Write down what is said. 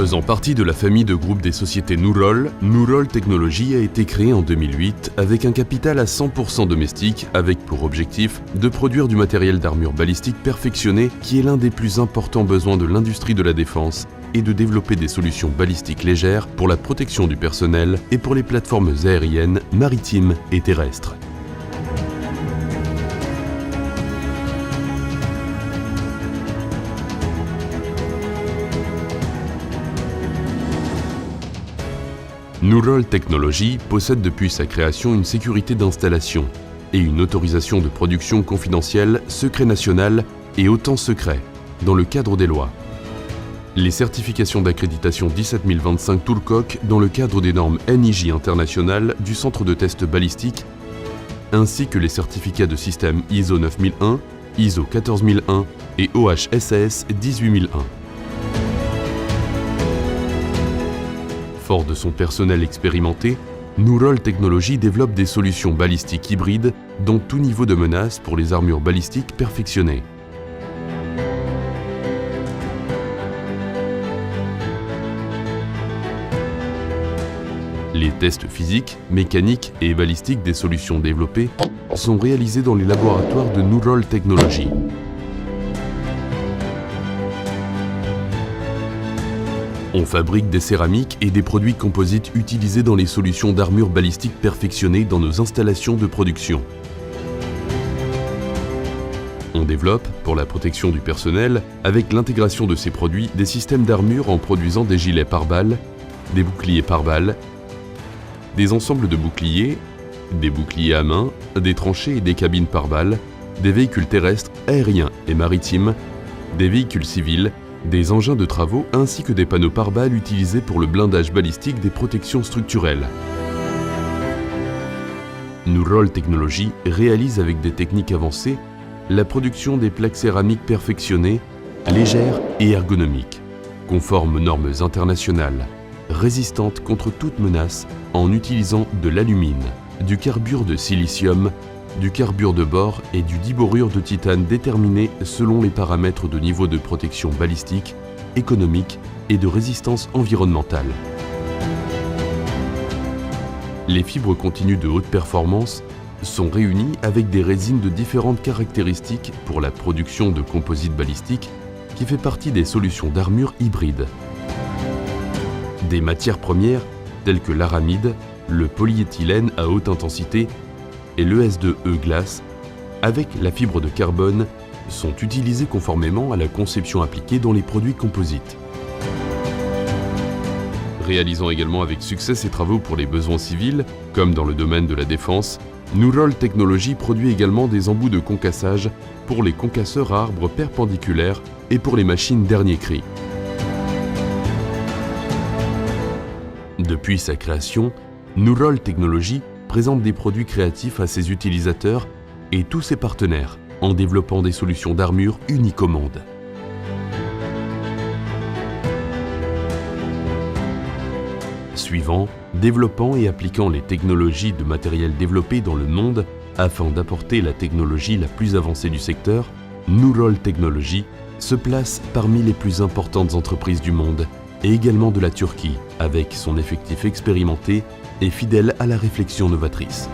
Faisant partie de la famille de groupes des sociétés Nurol, Nurol Technology a été créée en 2008 avec un capital à 100% domestique, avec pour objectif de produire du matériel d'armure balistique perfectionné qui est l'un des plus importants besoins de l'industrie de la défense et de développer des solutions balistiques légères pour la protection du personnel et pour les plateformes aériennes, maritimes et terrestres. Nurol Technology possède depuis sa création une sécurité d'installation et une autorisation de production confidentielle, secret national et autant secret, dans le cadre des lois. Les certifications d'accréditation 17025 Toolcock dans le cadre des normes NIJ internationales du centre de test balistique, ainsi que les certificats de système ISO 9001, ISO 14001 et OHSAS 18001. Fort de son personnel expérimenté, Nurol Technology développe des solutions balistiques hybrides dans tout niveau de menace pour les armures balistiques perfectionnées. Les tests physiques, mécaniques et balistiques des solutions développées sont réalisés dans les laboratoires de Nurol Technology. On fabrique des céramiques et des produits composites utilisés dans les solutions d'armure balistique perfectionnées dans nos installations de production. On développe, pour la protection du personnel, avec l'intégration de ces produits, des systèmes d'armure en produisant des gilets pare-balles, des boucliers pare-balles, des ensembles de boucliers, des boucliers à main, des tranchées et des cabines pare-balles, des véhicules terrestres, aériens et maritimes, des véhicules civils, des engins de travaux ainsi que des panneaux pare-balles utilisés pour le blindage balistique des protections structurelles. Nurol Technology réalise avec des techniques avancées la production des plaques céramiques perfectionnées, légères et ergonomiques, conformes aux normes internationales, résistantes contre toute menace en utilisant de l'alumine, du carbure de silicium, du carbure de bore et du diborure de titane déterminés selon les paramètres de niveau de protection balistique, économique et de résistance environnementale. Les fibres continues de haute performance sont réunies avec des résines de différentes caractéristiques pour la production de composites balistiques qui fait partie des solutions d'armure hybrides. Des matières premières telles que l'aramide, le polyéthylène à haute intensité et l'ES2E glace, avec la fibre de carbone, sont utilisés conformément à la conception appliquée dans les produits composites. Réalisant également avec succès ses travaux pour les besoins civils, comme dans le domaine de la défense, Nurol Technology produit également des embouts de concassage pour les concasseurs à arbres perpendiculaires et pour les machines dernier cri. Depuis sa création, Nurol Technology présente des produits créatifs à ses utilisateurs et tous ses partenaires en développant des solutions d'armure uniques au monde. Suivant, développant et appliquant les technologies de matériel développées dans le monde afin d'apporter la technologie la plus avancée du secteur, Nurol Technology se place parmi les plus importantes entreprises du monde et également de la Turquie, avec son effectif expérimenté et fidèle à la réflexion novatrice.